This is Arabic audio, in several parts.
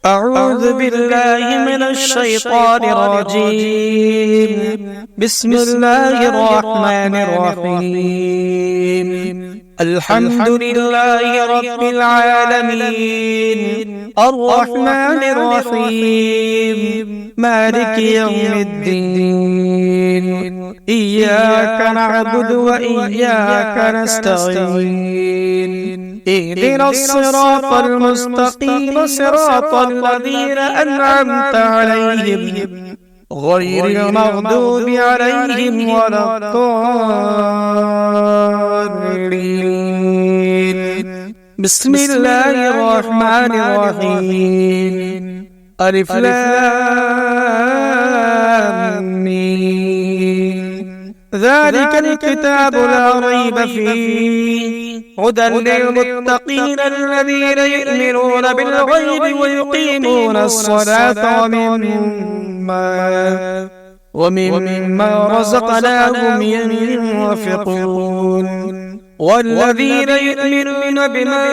أعوذ بالله من الشيطان الرجيم. بسم الله الرحمن الرحيم. الحمد لله رب العالمين، الرحمن الرحيم، مالك يوم الدين. إياك نعبد وإياك نستعين. اهدنا الصراط المستقيم، صراط الذين أنعمت عليهم غير المغضوب عليهم ولا الضالين. بسم الله الرحمن الرحيم. ألف لام ميم. ذلك الكتاب لا ريب فيه، هدى للمتقين الذين يؤمنون بالغيب ويقيمون الصلاة ومما رزقناهم ينفقون. والذين يؤمنون بما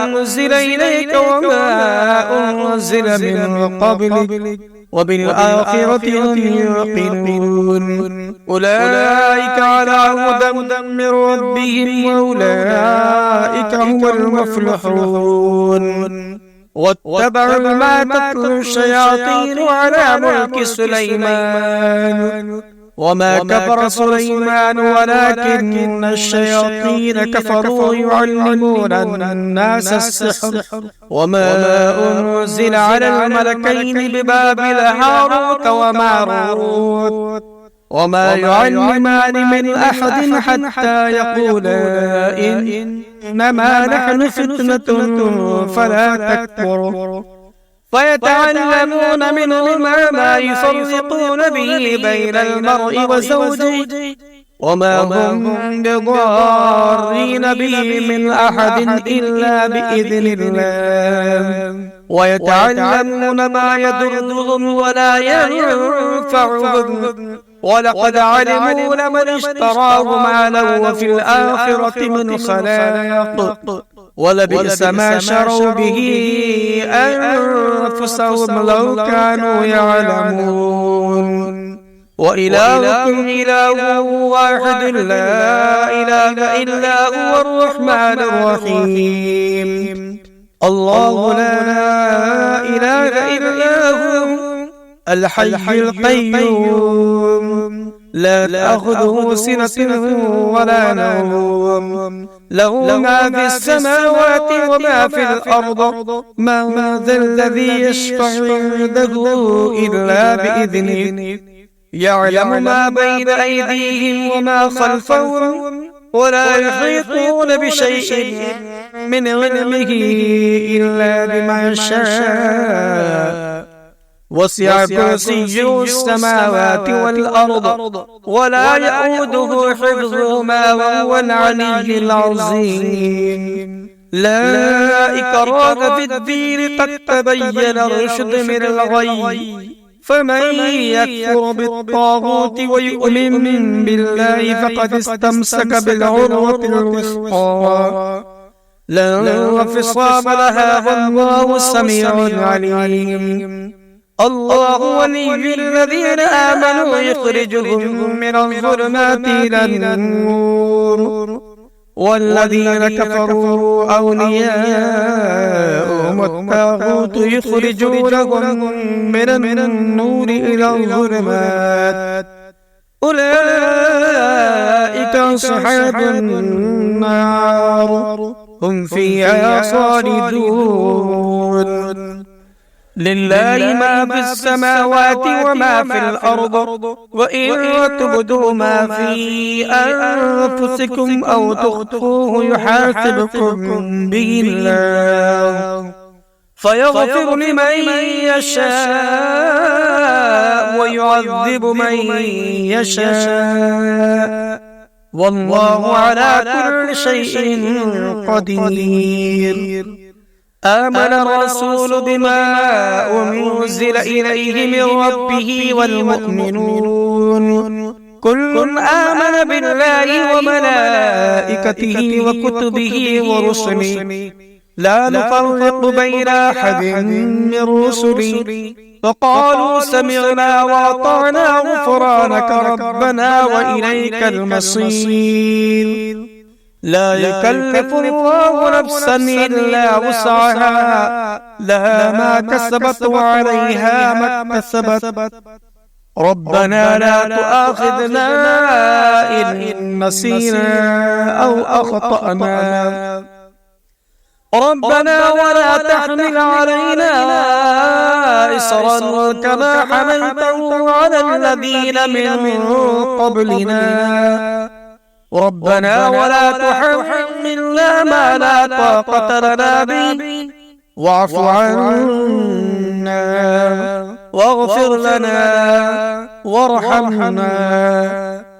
أنزل إليك وما أنزل من قبلك وبالآخرة هم يوقنون. أولئك على هدى من ربهم وأولئك هم المفلحون. واتبعوا ما تتلو الشياطين على ملك سليمان، وما كفر سليمان ولكن الشياطين كفروا يعلمون الناس السحر. وما أنزل على الملكين ببابل هاروت وماروت وما يعلمان من أحد حتى يقولا إنما نحن فتنة فلا تكفر. فيتعلمون منهما ما يفرقون به بين المرء وزوجه، وما هم بضارين به من أحد إلا بإذن الله. ويتعلمون ما يضرهم ولا ينفعهم، ولقد علموا لمن اشتراه ما له في الآخرة من خلاق، ولبئس ما شروا به أنفسهم لو كانوا يعلمون. وإلهكم إله واحد لا إله إلا هو الرحمن الرحيم. الله لا إله إلا هو الحي القيوم، لا تأخذه سنة ولا نوم، له ما في السماوات وما في الأرض. من ذا الذي يشفع عنده إلا بإذنه. يعلم ما بين أيديهم وما خلفهم، ولا يحيطون بشيء من علمه إلا بما شاء. وسع كرسيه السماوات والأرض، ولا يؤوده حفظهما وهو العلي العظيم. لا إكراه في الدين، قد تبين الرشد من الغي. فمن يكفر بالطاغوت ويؤمن بالله فقد استمسك بالعروة الوثقى لا انفصام لها، والله سميع عليم. الله ولي الذين آمنوا يخرجهم من الظلمات إلى النور، والذين كفروا أولياءهم الطاغوت يخرجونهم من النور إلى الظلمات. أولئك أصحاب النار، هم فيها خالدون. لله ما في السماوات وما في الأرض، وإن تبدوا ما في أنفسكم أو تخفوه يحاسبكم به الله، فيغفر لمن يشاء ويعذب من يشاء، والله على كل شيء قدير. آمن الرسول بما أنزل إليه من ربه والمؤمنون كل آمن بالله وملائكته وكتبه ورسله لا نفرق بين أحد من رسلي فقالوا سمعنا وأطعنا غفرانك ربنا وإليك المصير. لا يكلف الله نفسا إلا وسعها لها ما كسبت وعليها ما اكتسبت ربنا لا تؤاخذنا إن نسينا أو أخطأنا ربنا ولا تحمل علينا إصرا كما حملته على الذين من قبلنا ربنا ولا تحملنا ما لا طاقة لنا به واعف عنا واغفر لنا وارحمنا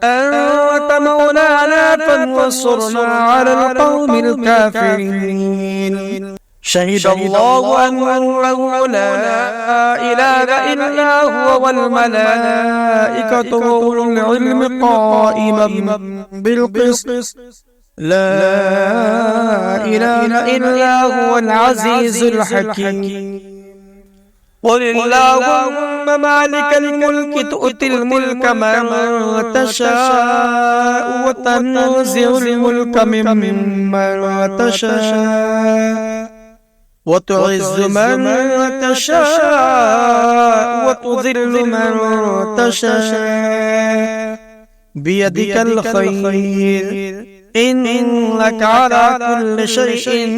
أنت مولانا فانصرنا على القوم الكافرين. شهد الله أنه لا إله إلا هو والملائكة وأولو العلم قائما بالقسط لا إله إلا هو العزيز الحكيم. قل اللهم مالك الملك تؤتي الملك من تشاء وتنزع الملك ممن تشاء وتعز من تشاء وتذل من تشاء بيدك الخير إنك على كل شيء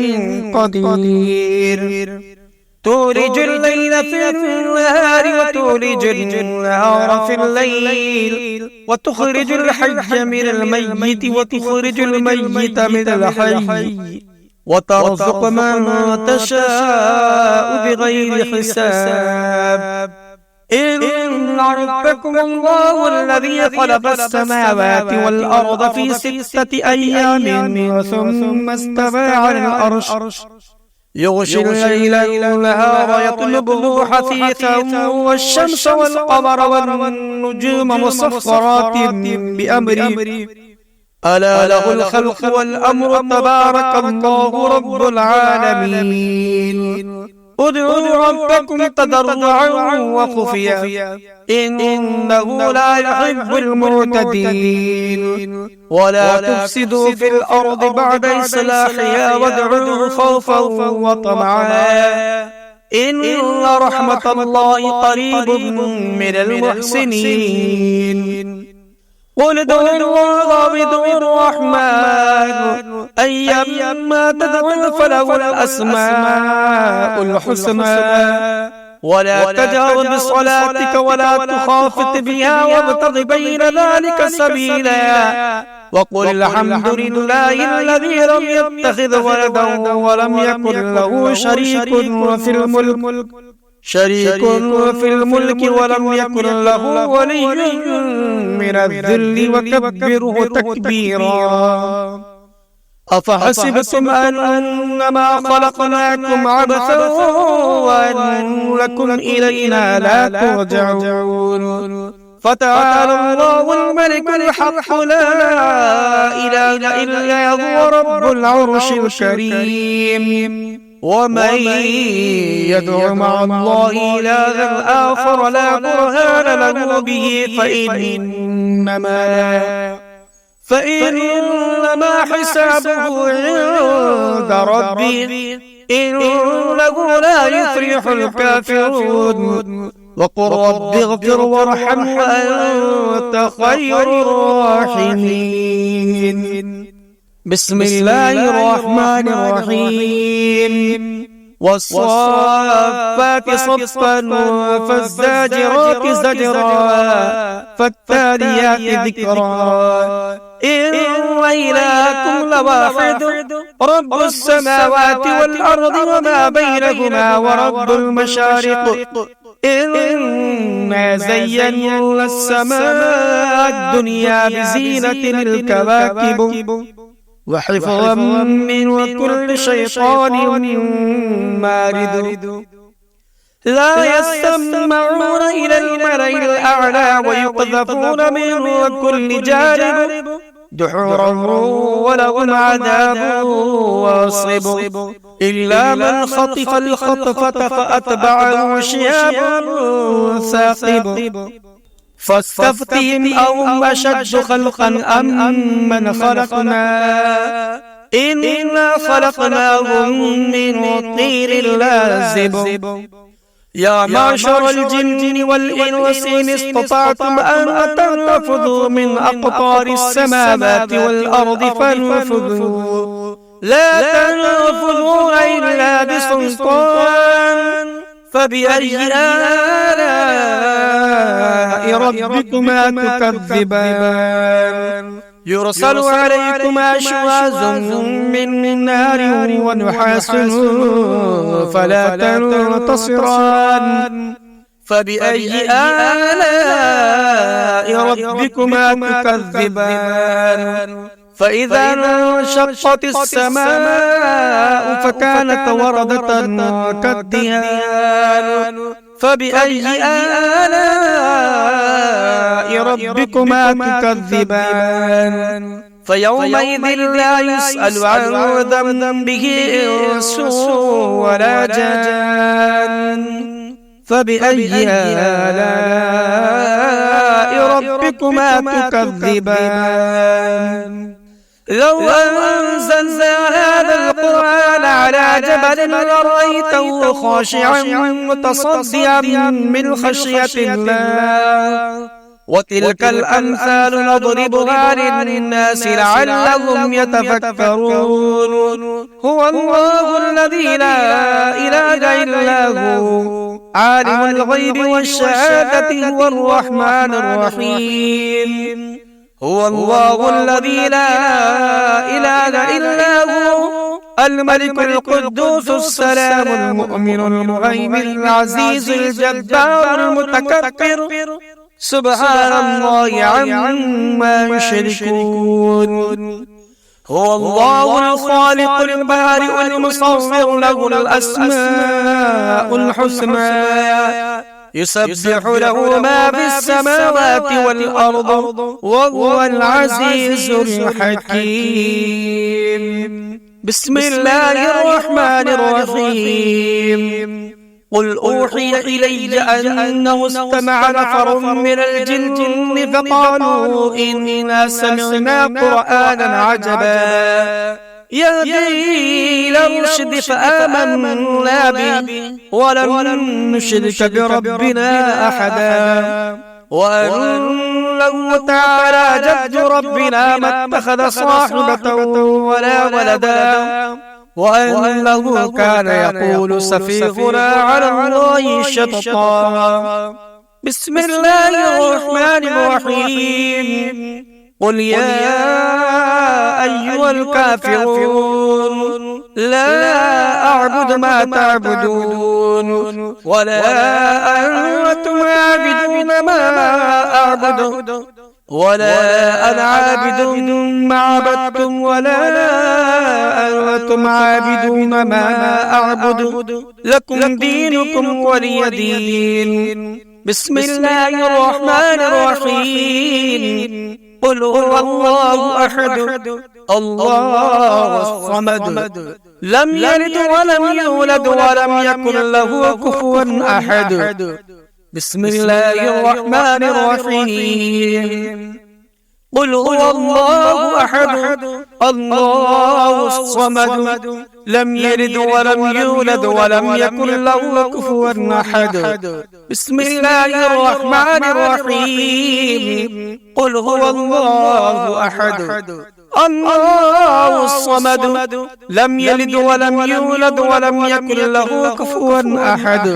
قدير. تولج الليل في النهار وتولج النهار في الليل وتخرج الحي من الميت وتخرج الميت من الحي وترزق من تشاء بغير حساب. إن ربكم الله الذي خلق السماوات والأرض في 6 أيام ثم استوى على العرش يغشي الليل النهار يطلبه حثيثا والشمس والقمر والنجوم مسخرات بأمره ألا له الخلق والأمر تبارك الله رب العالمين. ادعوا ربكم تضرعا وخفيا إنه لا يحب المعتدين. ولا تفسدوا في الأرض بعد إصلاحها وادعوه خوفا وطمعا إن رحمة الله قريب من المحسنين. قل ادعوا الله وادعوا الرحمن أيما تدعوا فله الأسماء الحسنى ولا تجهر بصلاتك ولا تخافت بها وابتغ بين ذلك سبيلا وقل الحمد لله الذي لم يتخذ ولدا ولم يكن له شريك في الملك ولم يكن له ولي من الذل وكبره تكبيرا. أفحسبتم أنما خلقناكم عبثا وأنكم إلينا لا ترجعون فتعالى الله الملك الحق لا إله إلا هو رب العرش الكريم. ومن يدع مع الله إلها آخر لا برهان له به فإنما حسابه عند ربه إنه لا يفلح الكافرون. وقل رب اغفر وارحم وأنت خير الراحمين. بسم الله الرحمن الرحيم. والصافات صفا فالزاجرات زجرا فالتاليات ذكرا إن إلهكم لواحد رب السماوات والأرض وما بينهما ورب المشارق إنا زينا السماء الدنيا بزينة الكواكب وحفظا من كل شيطان مارد. لا يسمعون إلى الملأ الأعلى ويقذفون من كل جانب دحورا ولهم عذاب واصب إلا من خطف الخطفة فأتبعه شهاب ثاقب فاستفتهم أهم أشد خلقا أم من خلقنا إنا خلقناهم من طين لازب يا معشر الجن والإنس إن استطعتم أن تنفذوا من أقطار السماوات والأرض فانفذوا لا تنفذون إلا بسلطان فبأي آلاء ربكما تكذبان يرسل عليكما شواظ من نار ونحاس فلا تنتصران فبأي آلاء ربكما تكذبان فإذا انشقت السماء فكانت وردة كالدهان فبأي آلاء ربكما تكذبان فيومئذ لا يسأل عن ذنبه إنس ولا جان فبأي آلاء ربكما تكذبان لو أنزلنا هذا القرآن على جبل لرأيته خاشعا متصدعا من خشية الله وتلك الأمثال نضربها للناس لعلهم يتفكرون هو الله الذي لا إله إلا هو عالم الغيب والشهادة هو الرحمن الرحيم هو الله الذي لا إله إلا هو الملك القدوس السلام المؤمن المهيمن العزيز الجبار المتكبر سبحان الله عما يشركون هو الله الخالق البارئ المصور له الأسماء الحسنى يسبح له ما في السماوات والأرض وهو العزيز الحكيم بسم الله الرحمن الرحيم قل أوحي إلي أنه استمع نفر من الجن فقالوا إنا سمعنا قرآنا عجبا يهدي إلى الرشد فآمنا به ولن نشرك بربنا أحدا وأنه تعالى جد ربنا ما اتخذ صاحبة ولا ولدا وأنه كان يقول سفيهنا على الله شططا بسم الله الرحمن الرحيم قل يا أيها الكافرون لا أعبد ما تعبدون ولا أنتم عابدون ما أعبد ولا أنا عابد ما عبدتم ولا أنتم عابدون ما أعبد لكم دينكم ولي دين بسم الله الرحمن الرحيم قل هو الله أحد الله الصمد لم يلد ولم يولد ولم يكن له كفوا أحد بسم الله الرحمن الرحيم قل هو الله أحد الله الصمد لم يلد ولم يولد ولم يكن له كفوا أحد بسم الله الرحمن الرحيم قل هو الله أحد الله الصمد لم يلد ولم يولد ولم يكن له كفوا أحد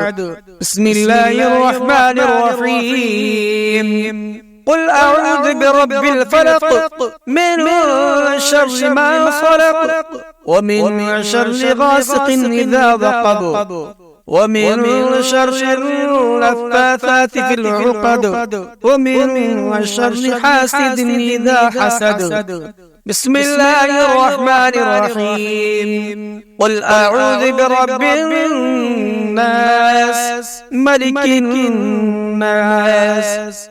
بسم الله الرحمن الرحيم قل أعوذ برب الفلق من شر ما خلق ومن شر غاسق إذا وقب ومن شر اللفاثات في العقد ومن شر حاسد إذا حسد بسم الله الرحمن الرحيم قل أعوذ برب الناس ملك الناس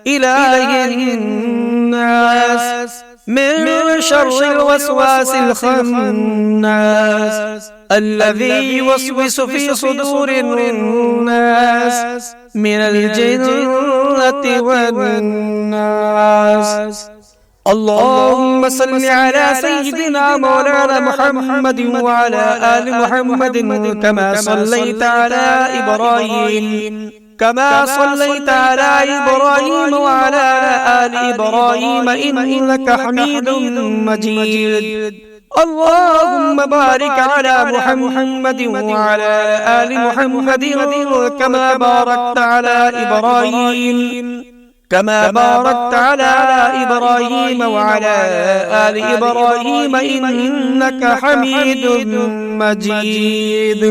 إله الناس من شر الوسواس الخناس الذي يوسوس في صدور الناس من الجنة والناس. اللهم صل على سيدنا مولانا محمد وعلى آل محمد كما صليت على إبراهيم وعلى آل إبراهيم إنك حميد مجيد. اللهم بارك على محمد وعلى آل محمد كما باركت على إبراهيم وعلى آل إبراهيم إنك حميد مجيد.